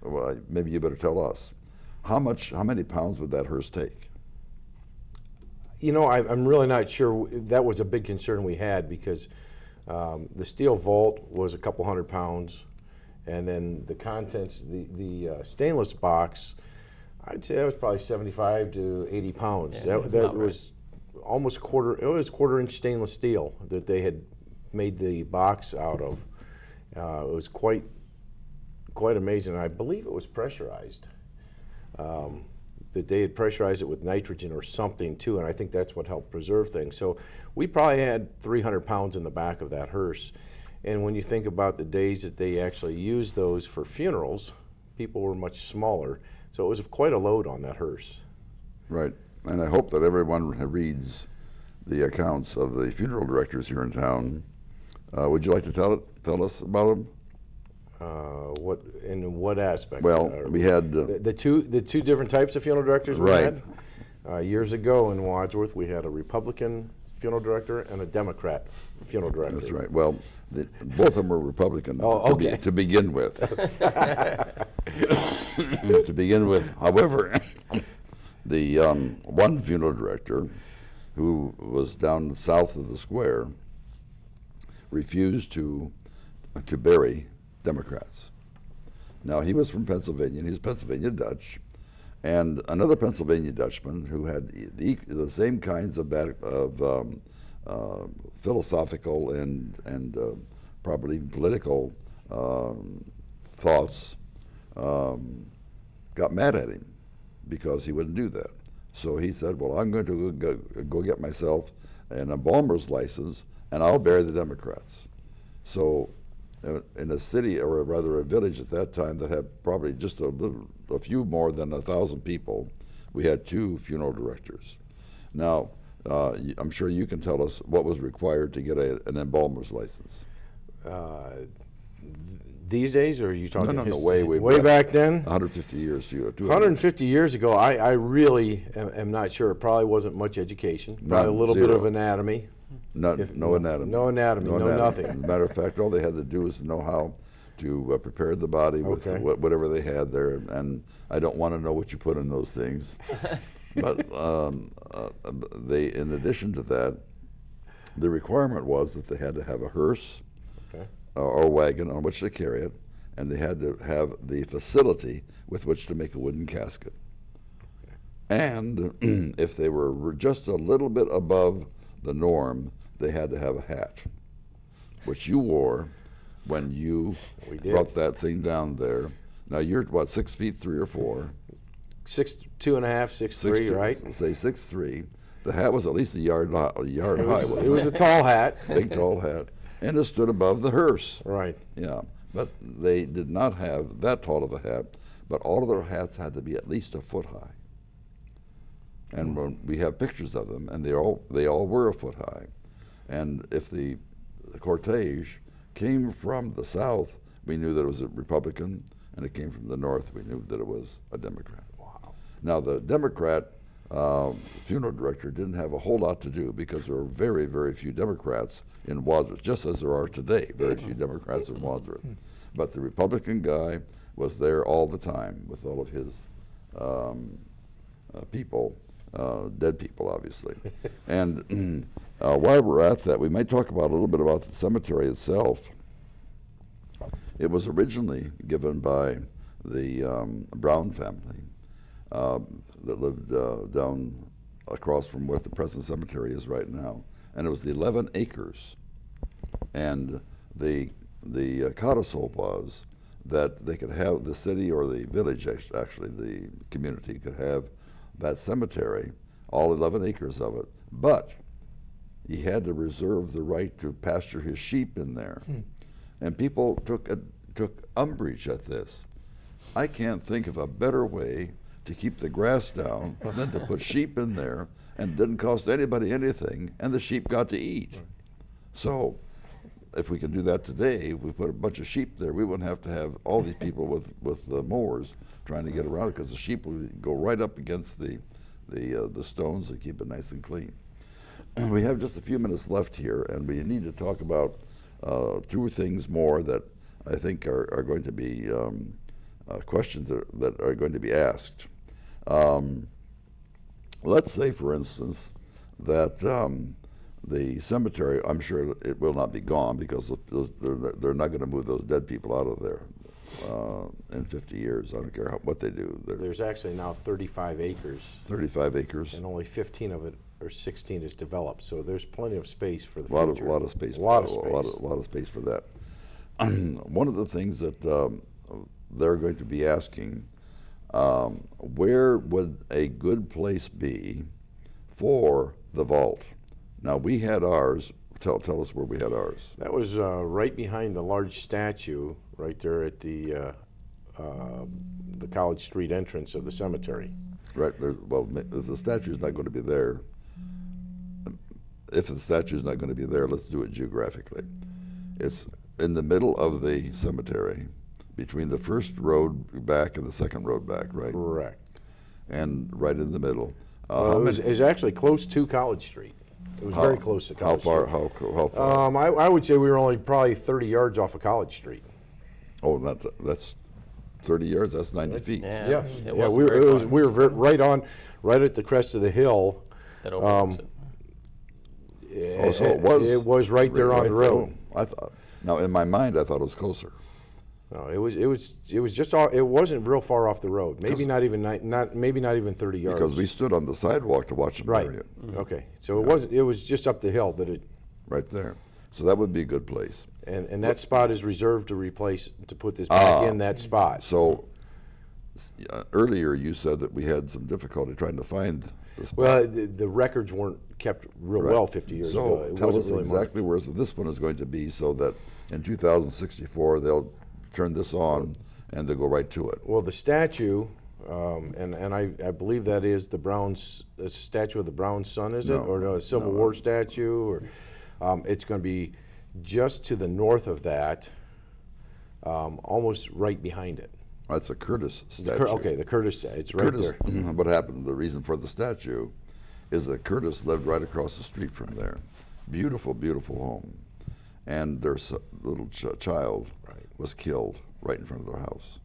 well, maybe you better tell us, how many pounds would that hearse take? I'm really not sure. That was a big concern we had because the steel vault was a couple hundred pounds, and then the contents, the stainless box, I'd say that was probably 75 to 80 pounds. Yeah, that was almost quarter-inch stainless steel that they had made the box out of. It was quite quite amazing. I believe it was pressurized. That they had pressurized it with nitrogen or something too, and I think that's what helped preserve things. So we probably had 300 pounds in the back of that hearse. And when you think about the days that they actually used those for funerals, people were much smaller. So it was quite a load on that hearse. Right. And I hope that everyone reads the accounts of the funeral directors here in town. Would you like to tell us about them? In what aspect? Well, we had the two different types of funeral directors we right. had. Years ago in Wadsworth, we had a Republican funeral director and a Democrat funeral director. That's right. Well, both of them were Republican to begin with. To begin with, however, the one funeral director who was down south of the square refused to bury Democrats. Now, he was from Pennsylvania, and he's Pennsylvania Dutch, and another Pennsylvania Dutchman who had the same kinds of philosophical and probably even political thoughts got mad at him because he wouldn't do that. So he said, well, I'm going to go get myself an embalmer's license, and I'll bury the Democrats. So in a city, or rather a village at that time that had probably just a few more than 1,000 people, we had two funeral directors. Now, I'm sure you can tell us what was required to get an embalmer's license. These days, or are you talking? No, way back then? 150 years to 150 years ago, I really am not sure. It probably wasn't much education. Probably a little bit of anatomy. No anatomy. No anatomy, no nothing. As a matter of fact, all they had to do was know how to prepare the body with whatever they had there. And I don't want to know what you put in those things. But in addition to that, the requirement was that they had to have a hearse or wagon on which to carry it, and they had to have the facility with which to make a wooden casket. And if they were just a little bit above the norm, they had to have a hat, which you wore when you brought that thing down there. Now you're what, 6 feet 3 or 4? 6'2.5", 6'3", right? Say 6'3". The hat was at least a yard high. It was a tall hat. Big tall hat, and it stood above the hearse. Right. Yeah, but they did not have that tall of a hat. But all of their hats had to be at least a foot high. And when we have pictures of them, and they all were a foot high. And if the cortege came from the south, we knew that it was a Republican, and it came from the north, we knew that it was a Democrat. Wow. Now, the Democrat funeral director didn't have a whole lot to do because there were very, very few Democrats in Wadsworth, just as there are today, very few Democrats in Wadsworth. But the Republican guy was there all the time with all of his people, dead people, obviously. And while we're at that, we might talk about a little bit about the cemetery itself. It was originally given by the Brown family that lived down across from where the present cemetery is right now, and it was the 11 acres. And the codicil was that they could have the city or the village, actually the community, could have that cemetery, all 11 acres of it, but he had to reserve the right to pasture his sheep in there. And people took umbrage at this. I can't think of a better way to keep the grass down than to put sheep in there, and it didn't cost anybody anything, and the sheep got to eat. So if we can do that today, if we put a bunch of sheep there, we wouldn't have to have all these people with mowers trying to get around it, because the sheep would go right up against the stones and keep it nice and clean. We have just a few minutes left here, and we need to talk about two things more that I think are going to be questions that are going to be asked. Let's say, for instance, that the cemetery, I'm sure it will not be gone, because they're not going to move those dead people out of there in 50 years. I don't care what they do. There's actually now 35 acres. 35 acres. And only 15 of it, or 16, is developed. So there's plenty of space for the future. A lot of space. A lot of space. A lot of space for that. One of the things that they're going to be asking, where would a good place be for the vault? Now, we had ours. Tell us where we had ours. That was right behind the large statue, right there at the College Street entrance of the cemetery. Right there. Well, the statue's not going to be there. If the statue's not going to be there, let's do it geographically. It's in the middle of the cemetery, between the first road back and the second road back, right? Correct. And right in the middle. It was actually close to College Street. It was very close to College Street. How far? I would say we were only probably 30 yards off of College Street. Oh, that's 30 yards. That's 90 feet. Yeah, Yes. it Yeah, wasn't very far. we were right at the crest of the hill. That overlooks it. Oh, so it was. It was right there on the road. I thought. Now, in my mind, I thought it was closer. No, it was just all. It wasn't real far off the road. Maybe not even 30 yards. Because we stood on the sidewalk to watch them right. bury it. Mm-hmm. Okay, so it wasn't. It was just up the hill, but it. Right there. So that would be a good place. And that spot is reserved to put this back in that spot. So earlier you said that we had some difficulty trying to find the spot. Well, the records weren't kept real well 50 years ago. So It tell us wasn't really exactly where this one is going to be, so that in 2064 they'll turn this on and they'll go right to it. Well, the statue, and I believe that is the statue of the Brown son, is it? Or a Civil War statue? Or it's going to be just to the north of that, almost right behind it. That's a Curtis statue. Okay, the Curtis statue. It's right there. What happened, the reason for the statue is that Curtis lived right across the street from there. Beautiful, beautiful home. And their little child was killed right in front of their house.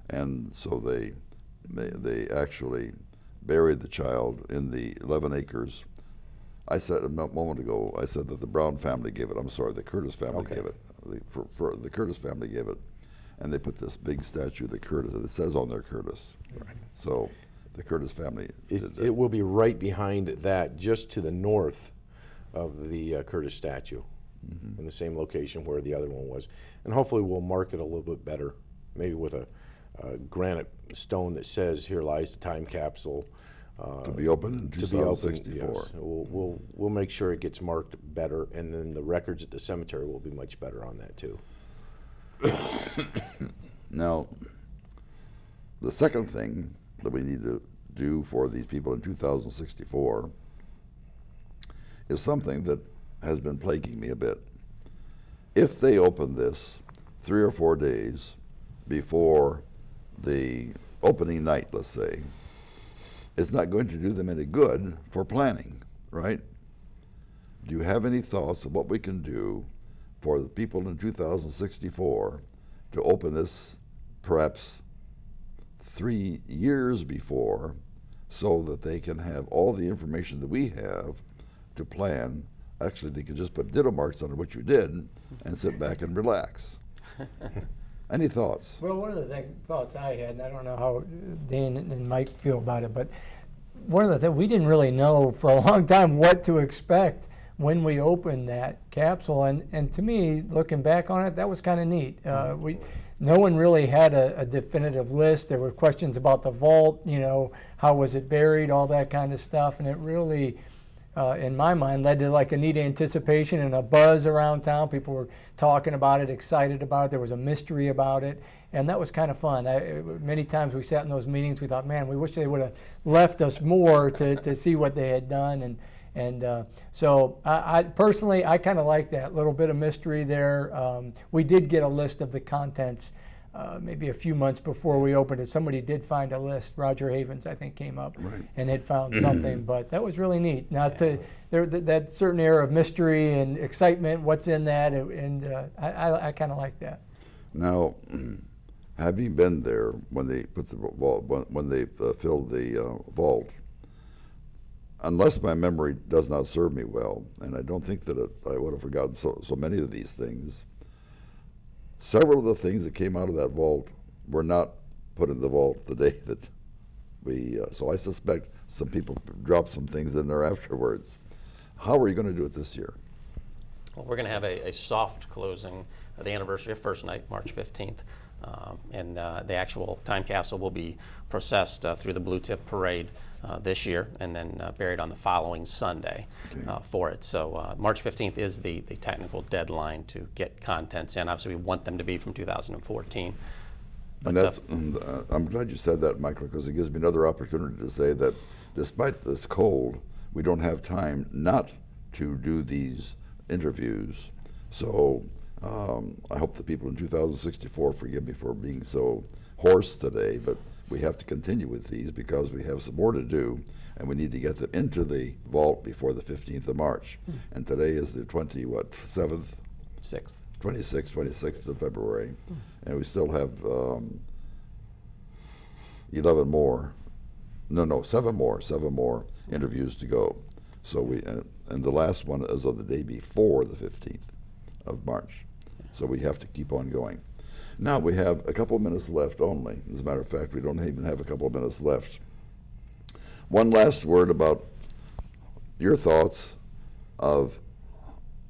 And so they actually buried the child in the 11 acres. I said a moment ago, I said that the Brown family gave it. I'm sorry, the Curtis family gave it. The Curtis family gave it. And they put this big statue of the Curtis, it says on there Curtis. Right. So the Curtis family did that. It will be right behind that, just to the north of the Curtis statue, in the same location where the other one was. And hopefully we'll mark it a little bit better, maybe with a granite stone that says, "Here lies the time capsule." To be open in 2064. To be open, yes. We'll make sure it gets marked better, and then the records at the cemetery will be much better on that too. Now, the second thing that we need to do for these people in 2064 is something that has been plaguing me a bit. If they open this 3 or 4 days before the opening night, let's say, it's not going to do them any good for planning, right? Do you have any thoughts of what we can do for the people in 2064 to open this perhaps 3 years before, so that they can have all the information that we have to plan? Actually, they can just put ditto marks under what you did and sit back and relax. Any thoughts? Well, one of the thoughts I had, and I don't know how Dan and Mike feel about it, but one of the things, we didn't really know for a long time what to expect when we opened that capsule. And to me, looking back on it, that was kind of neat. No one really had a definitive list. There were questions about the vault, you know, how was it buried, all that kind of stuff. And it really, in my mind, led to like a neat anticipation and a buzz around town. People were talking about it, excited about it. There was a mystery about it. And that was kind of fun. Many times we sat in those meetings, we thought, man, we wish they would have left us more to see what they had done. And so I personally, I kind of like that little bit of mystery there. We did get a list of the contents maybe a few months before we opened it. Somebody did find a list. Roger Havens, I think, came up and had found something. But that was really neat. Now, that certain air of mystery and excitement, what's in that, and I kind of like that. Now, having been there when they put the vault, when they filled the vault, unless my memory does not serve me well, and I don't think that I would have forgotten so many of these things, several of the things that came out of that vault were not put in the vault the day that we, so I suspect some people dropped some things in there afterwards. How are you going to do it this year? Well, we're going to have a soft closing of the anniversary of first night, March 15th. And the actual time capsule will be processed through the Blue Tip Parade this year, and then buried on the following Sunday for it. So March 15th is the technical deadline to get contents in. Obviously, we want them to be from 2014. And that's, I'm glad you said that, Michael, because it gives me another opportunity to say that despite this cold, we don't have time not to do these interviews. So I hope the people in 2064 forgive me for being so hoarse today, but we have to continue with these because we have some more to do, and we need to get them into the vault before the 15th of March. And today is the 7th? 6th. 26th of February, and we still have 7 more interviews to go. So and the last one is on the day before the 15th of March. So we have to keep on going. Now we have a couple of minutes left only. As a matter of fact, we don't even have a couple of minutes left. One last word about your thoughts of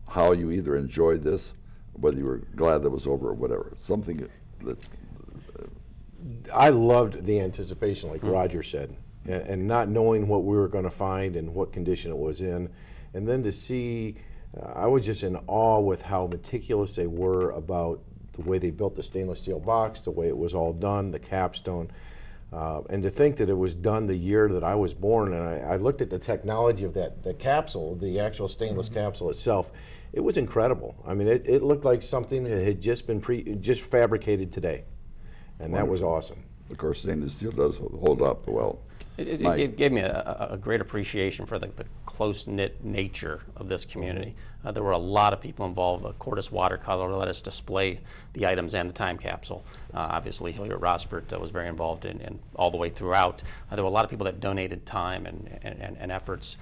how you either enjoyed this, whether you were glad that it was over or whatever. Something that... I loved the anticipation, like Roger said, and not knowing what we were going to find and what condition it was in. And then to see, I was just in awe with how meticulous they were about the way they built the stainless steel box, the way it was all done, the capstone. And to think that it was done the year that I was born, and I looked at the technology of the capsule, the actual stainless capsule itself. It was incredible. I mean, it looked like something that had just been fabricated today, and wonderful. That was awesome. Of course, stainless steel does hold up well. It gave me a great appreciation for the close-knit nature of this community. There were a lot of people involved. The Cordis watercolor let us display the items and the time capsule. Obviously, Hilliard Rosbert was very involved in all the way throughout. There were a lot of people that donated time and efforts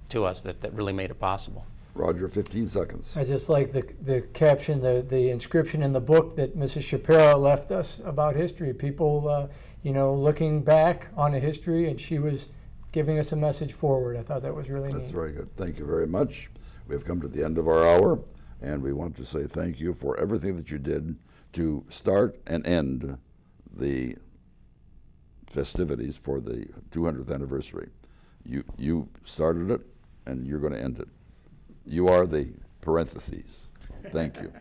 to us that really made it possible. Roger, 15 seconds. I just like the caption, the inscription in the book that Mrs. Shapiro left us about history. People, looking back on a history, and she was giving us a message forward. I thought that was really neat. That's very good. Thank you very much. We have come to the end of our hour, and we want to say thank you for everything that you did to start and end the festivities for the 200th anniversary. You started it, and you're going to end it. You are the parentheses. Thank you.